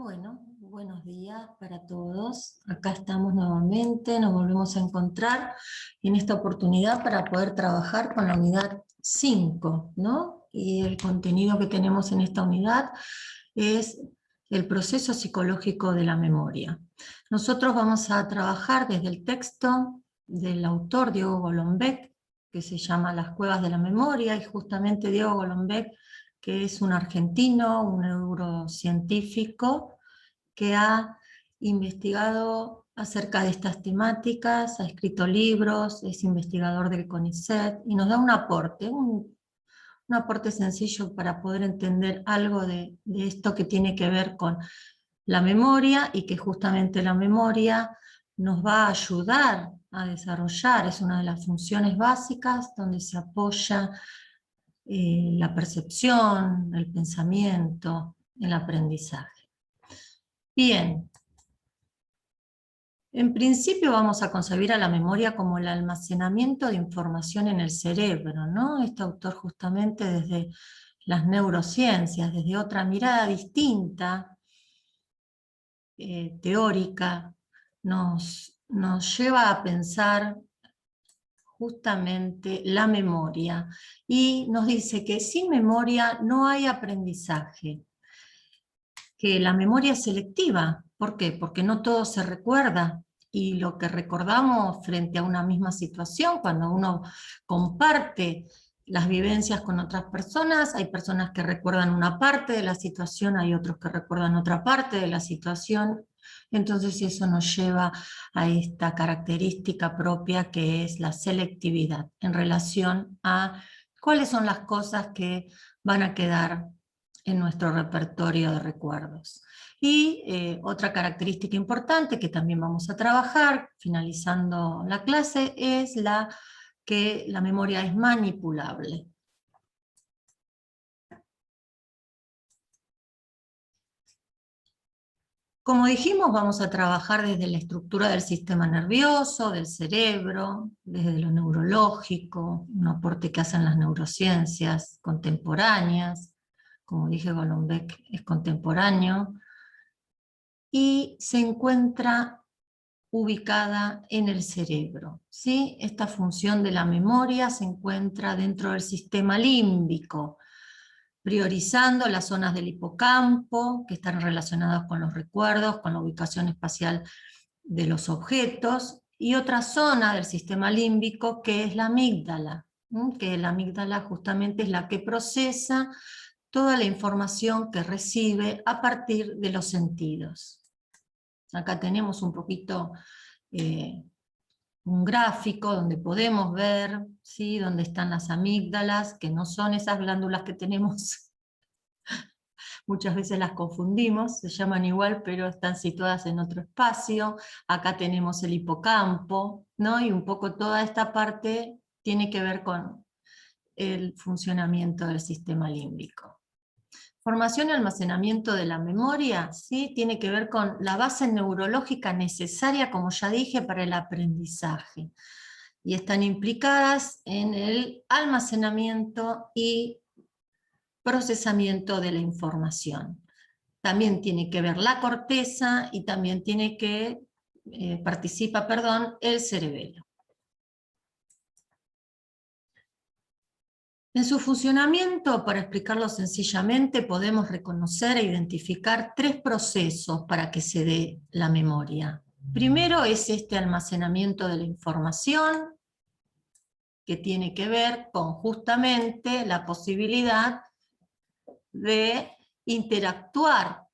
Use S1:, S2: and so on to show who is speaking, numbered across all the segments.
S1: Bueno, buenos días para todos. Acá estamos nuevamente, nos volvemos a encontrar en esta oportunidad para poder trabajar con la unidad 5, ¿no? Y el contenido que tenemos en esta unidad es el proceso psicológico de la memoria. Nosotros vamos a trabajar desde el texto del autor Diego Golombek, que se llama Las cuevas de la memoria, y justamente Diego Golombek, que es un argentino, un neurocientífico, que ha investigado acerca de estas temáticas, ha escrito libros, es investigador del CONICET, y nos da un aporte sencillo para poder entender algo de esto que tiene que ver con la memoria, y que justamente la memoria nos va a ayudar a desarrollar, es una de las funciones básicas donde se apoya la percepción, el pensamiento, el aprendizaje. Bien, en principio vamos a concebir a la memoria como el almacenamiento de información en el cerebro, ¿no? Este autor justamente desde las neurociencias, desde otra mirada distinta, teórica, nos lleva a pensar justamente la memoria, y nos dice que sin memoria no hay aprendizaje, que la memoria es selectiva. ¿Por qué? Porque no todo se recuerda, y lo que recordamos frente a una misma situación, cuando uno comparte las vivencias con otras personas, hay personas que recuerdan una parte de la situación, hay otros que recuerdan otra parte de la situación. Entonces eso nos lleva a esta característica propia que es la selectividad en relación a cuáles son las cosas que van a quedar en nuestro repertorio de recuerdos. Y otra característica importante que también vamos a trabajar finalizando la clase es que la memoria es manipulable. Como dijimos, vamos a trabajar desde la estructura del sistema nervioso, del cerebro, desde lo neurológico, un aporte que hacen las neurociencias contemporáneas. Como dije, Golombek es contemporáneo, y se encuentra ubicada en el cerebro, ¿sí? Esta función de la memoria se encuentra dentro del sistema límbico, priorizando las zonas del hipocampo, que están relacionadas con los recuerdos, con la ubicación espacial de los objetos, y otra zona del sistema límbico que es la amígdala, que la amígdala justamente es la que procesa toda la información que recibe a partir de los sentidos. Acá tenemos un poquito un gráfico donde podemos ver, ¿sí?, dónde están las amígdalas, que no son esas glándulas que tenemos. Muchas veces las confundimos, se llaman igual, pero están situadas en otro espacio. Acá tenemos el hipocampo, ¿no? Y un poco toda esta parte tiene que ver con el funcionamiento del sistema límbico. Formación y almacenamiento de la memoria, ¿sí?, tiene que ver con la base neurológica necesaria, como ya dije, para el aprendizaje. Y están implicadas en el almacenamiento y procesamiento de la información. También tiene que ver la corteza y también participa el cerebelo. En su funcionamiento, para explicarlo sencillamente, podemos reconocer e identificar tres procesos para que se dé la memoria. Primero es este almacenamiento de la información, que tiene que ver con justamente la posibilidad de interactuar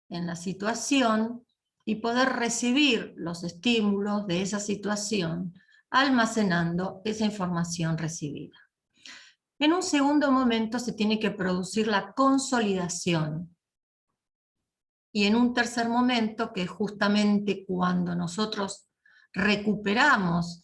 S1: en la situación y poder recibir los estímulos de esa situación, almacenando esa información recibida. En un segundo momento se tiene que producir la consolidación. Y en un tercer momento, que es justamente cuando nosotros recuperamos,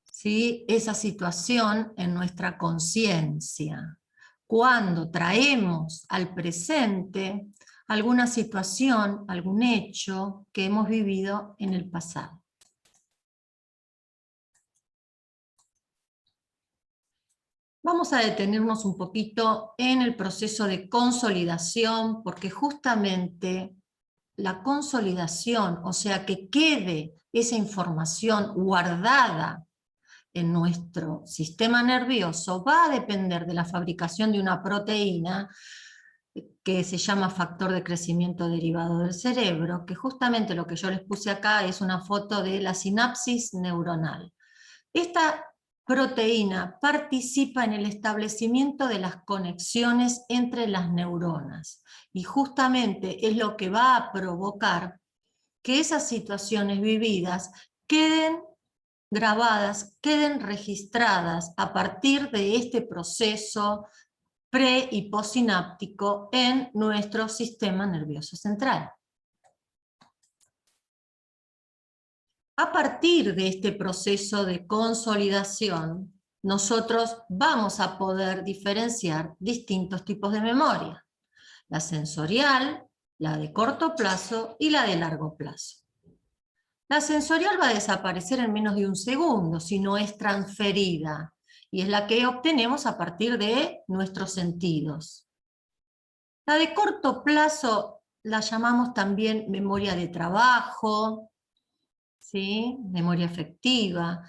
S1: ¿sí?, esa situación en nuestra conciencia, cuando traemos al presente alguna situación, algún hecho que hemos vivido en el pasado. Vamos a detenernos un poquito en el proceso de consolidación, porque justamente la consolidación, o sea, que quede esa información guardada en nuestro sistema nervioso, va a depender de la fabricación de una proteína que se llama factor de crecimiento derivado del cerebro, que justamente lo que yo les puse acá es una foto de la sinapsis neuronal. Esta proteína participa en el establecimiento de las conexiones entre las neuronas y justamente es lo que va a provocar que esas situaciones vividas queden grabadas, queden registradas a partir de este proceso pre- y postsináptico en nuestro sistema nervioso central. A partir de este proceso de consolidación, nosotros vamos a poder diferenciar distintos tipos de memoria: la sensorial, la de corto plazo y la de largo plazo. La sensorial va a desaparecer en menos de un segundo si no es transferida, y es la que obtenemos a partir de nuestros sentidos. La de corto plazo la llamamos también memoria de trabajo, ¿sí? Memoria afectiva,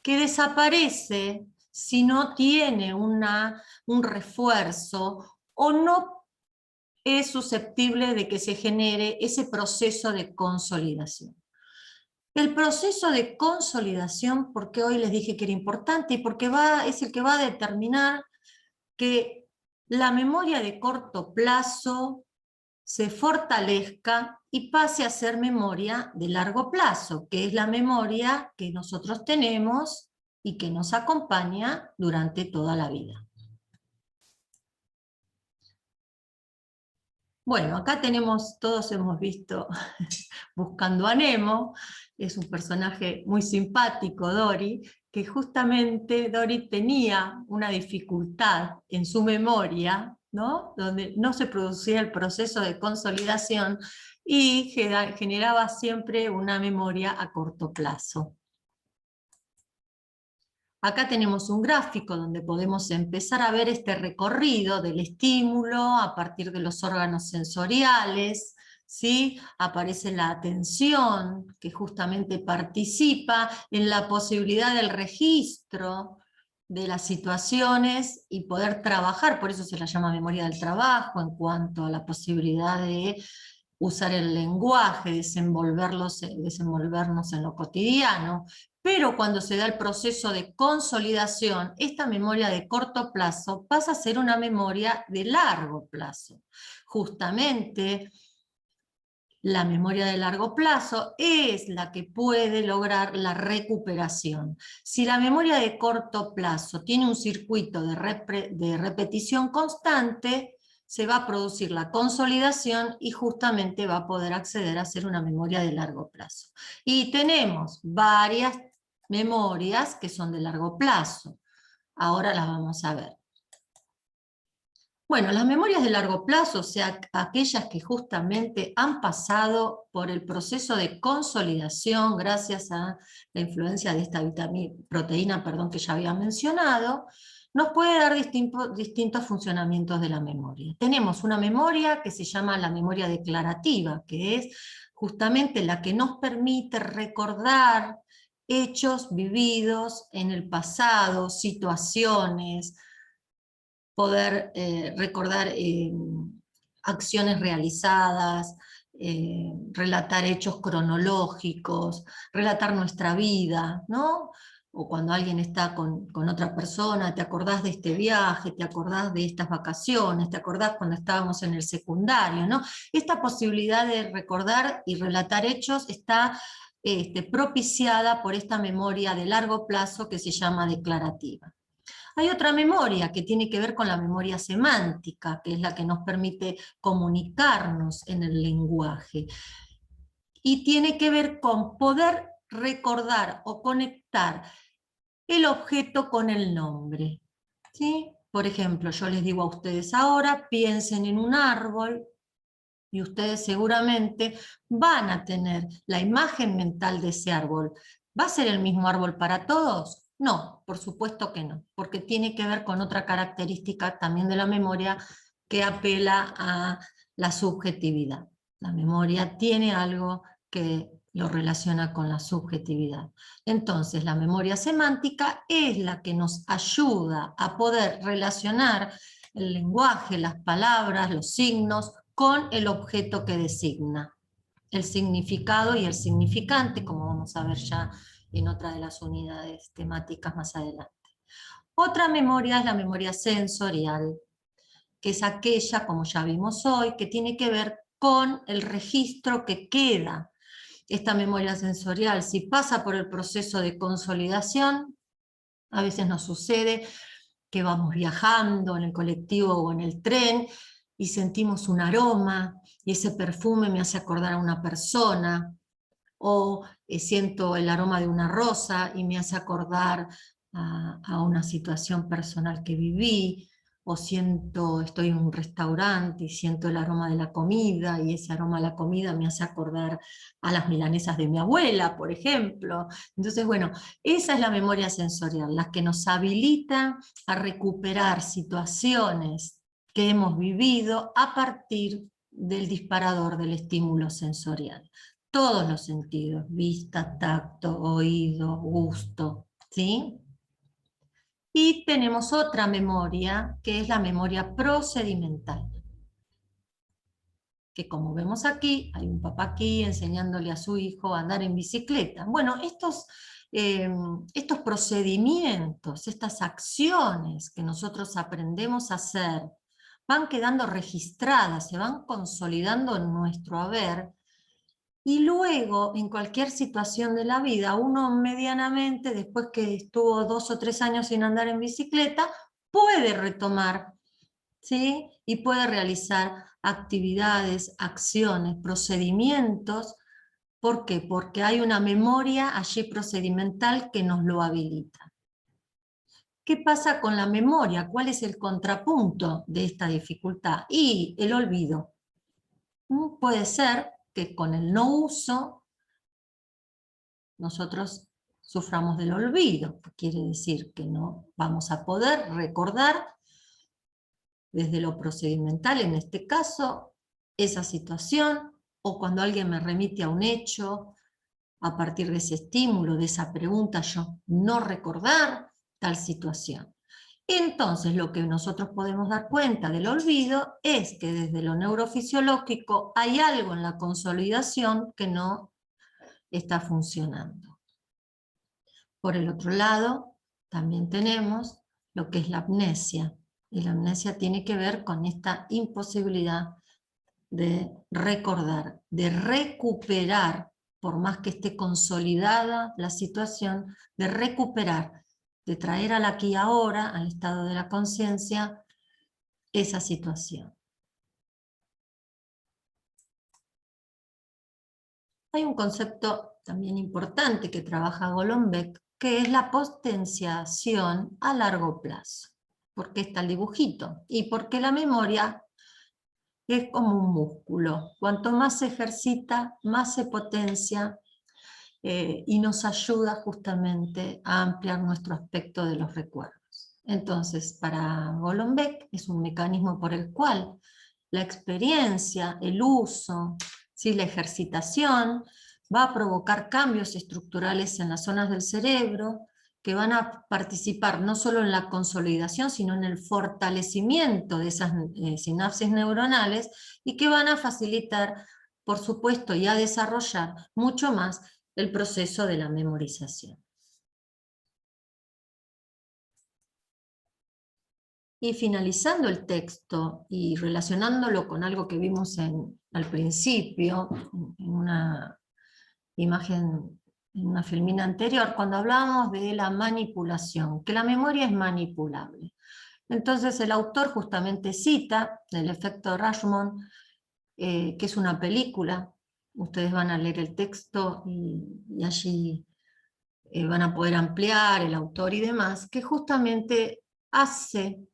S1: que desaparece si no tiene un refuerzo o no es susceptible de que se genere ese proceso de consolidación. El proceso de consolidación, porque hoy les dije que era importante y porque es el que va a determinar que la memoria de corto plazo se fortalezca y pase a ser memoria de largo plazo, que es la memoria que nosotros tenemos y que nos acompaña durante toda la vida. Bueno, acá tenemos, todos hemos visto Buscando a Nemo, es un personaje muy simpático, Dory, que justamente Dory tenía una dificultad en su memoria, ¿no? Donde no se producía el proceso de consolidación y generaba siempre una memoria a corto plazo. Acá tenemos un gráfico donde podemos empezar a ver este recorrido del estímulo a partir de los órganos sensoriales, ¿sí? Aparece la atención, que justamente participa en la posibilidad del registro de las situaciones y poder trabajar, por eso se la llama memoria del trabajo, en cuanto a la posibilidad de usar el lenguaje, desenvolvernos en lo cotidiano. Pero cuando se da el proceso de consolidación, esta memoria de corto plazo pasa a ser una memoria de largo plazo. Justamente la memoria de largo plazo es la que puede lograr la recuperación. Si la memoria de corto plazo tiene un circuito de repetición constante, se va a producir la consolidación y justamente va a poder acceder a ser una memoria de largo plazo. Y tenemos varias memorias que son de largo plazo. Ahora las vamos a ver. Bueno, las memorias de largo plazo, o sea, aquellas que justamente han pasado por el proceso de consolidación gracias a la influencia de esta proteína que ya había mencionado, nos puede dar distintos funcionamientos de la memoria. Tenemos una memoria que se llama la memoria declarativa, que es justamente la que nos permite recordar hechos vividos en el pasado, situaciones, poder recordar acciones realizadas, relatar hechos cronológicos, relatar nuestra vida, ¿no? O cuando alguien está con otra persona, te acordás de este viaje, te acordás de estas vacaciones, te acordás cuando estábamos en el secundario, ¿no? Esta posibilidad de recordar y relatar hechos está propiciada por esta memoria de largo plazo que se llama declarativa. Hay otra memoria que tiene que ver con la memoria semántica, que es la que nos permite comunicarnos en el lenguaje. Y tiene que ver con poder recordar o conectar el objeto con el nombre. ¿Sí? Por ejemplo, yo les digo a ustedes ahora, piensen en un árbol, y ustedes seguramente van a tener la imagen mental de ese árbol. ¿Va a ser el mismo árbol para todos? No, por supuesto que no, porque tiene que ver con otra característica también de la memoria que apela a la subjetividad. La memoria tiene algo que lo relaciona con la subjetividad. Entonces, la memoria semántica es la que nos ayuda a poder relacionar el lenguaje, las palabras, los signos, con el objeto que designa. El significado y el significante, como vamos a ver ya en otra de las unidades temáticas más adelante. Otra memoria es la memoria sensorial, que es aquella, como ya vimos hoy, que tiene que ver con el registro que queda. Esta memoria sensorial, si pasa por el proceso de consolidación, a veces nos sucede que vamos viajando en el colectivo o en el tren y sentimos un aroma y ese perfume me hace acordar a una persona, o siento el aroma de una rosa y me hace acordar a una situación personal que viví, o estoy en un restaurante y siento el aroma de la comida, y ese aroma de la comida me hace acordar a las milanesas de mi abuela, por ejemplo. Entonces, bueno, esa es la memoria sensorial, la que nos habilita a recuperar situaciones que hemos vivido a partir del disparador del estímulo sensorial. Todos los sentidos, vista, tacto, oído, gusto, ¿sí? Y tenemos otra memoria, que es la memoria procedimental, que como vemos aquí, hay un papá aquí enseñándole a su hijo a andar en bicicleta. Bueno, estos procedimientos, estas acciones que nosotros aprendemos a hacer, van quedando registradas, se van consolidando en nuestro haber. Y luego, en cualquier situación de la vida, uno medianamente, después que estuvo 2 o 3 años sin andar en bicicleta, puede retomar, ¿sí? Y puede realizar actividades, acciones, procedimientos. ¿Por qué? Porque hay una memoria allí procedimental que nos lo habilita. ¿Qué pasa con la memoria? ¿Cuál es el contrapunto de esta dificultad? Y el olvido. Puede ser que con el no uso nosotros suframos del olvido, que quiere decir que no vamos a poder recordar desde lo procedimental, en este caso, esa situación, o cuando alguien me remite a un hecho, a partir de ese estímulo, de esa pregunta, yo no recordar tal situación. Entonces, lo que nosotros podemos dar cuenta del olvido es que desde lo neurofisiológico hay algo en la consolidación que no está funcionando. Por el otro lado, también tenemos lo que es la amnesia. Y la amnesia tiene que ver con esta imposibilidad de recordar, de recuperar, por más que esté consolidada la situación, de recuperar, de traer al aquí y ahora, al estado de la conciencia, esa situación. Hay un concepto también importante que trabaja Golombek, que es la potenciación a largo plazo. ¿Por qué está el dibujito? Y porque la memoria es como un músculo. Cuanto más se ejercita, más se potencia y nos ayuda justamente a ampliar nuestro aspecto de los recuerdos. Entonces, para Golombek es un mecanismo por el cual la experiencia, el uso, ¿sí? La ejercitación, va a provocar cambios estructurales en las zonas del cerebro que van a participar no solo en la consolidación, sino en el fortalecimiento de esas sinapsis neuronales y que van a facilitar, por supuesto, y a desarrollar mucho más el proceso de la memorización. Y finalizando el texto y relacionándolo con algo que vimos al principio, en una imagen, en una filmina anterior, cuando hablábamos de la manipulación, que la memoria es manipulable. Entonces el autor justamente cita el efecto Rashomon, que es una película. Ustedes van a leer el texto y allí van a poder ampliar el autor y demás, que justamente hace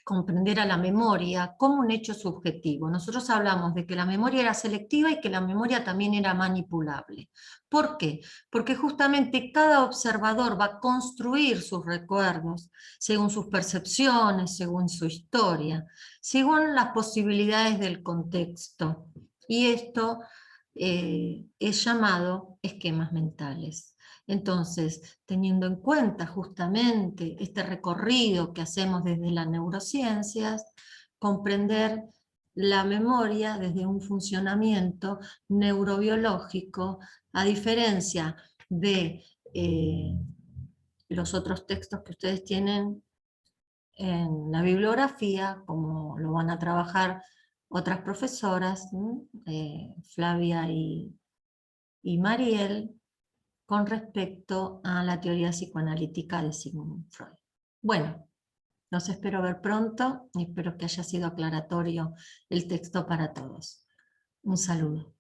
S1: comprender a la memoria como un hecho subjetivo. Nosotros hablamos de que la memoria era selectiva y que la memoria también era manipulable. ¿Por qué? Porque justamente cada observador va a construir sus recuerdos según sus percepciones, según su historia, según las posibilidades del contexto. Y esto es llamado esquemas mentales. Entonces, teniendo en cuenta justamente este recorrido que hacemos desde las neurociencias, comprender la memoria desde un funcionamiento neurobiológico, a diferencia de los otros textos que ustedes tienen en la bibliografía, como lo van a trabajar otras profesoras, Flavia y Mariel, con respecto a la teoría psicoanalítica de Sigmund Freud. Bueno, los espero ver pronto y espero que haya sido aclaratorio el texto para todos. Un saludo.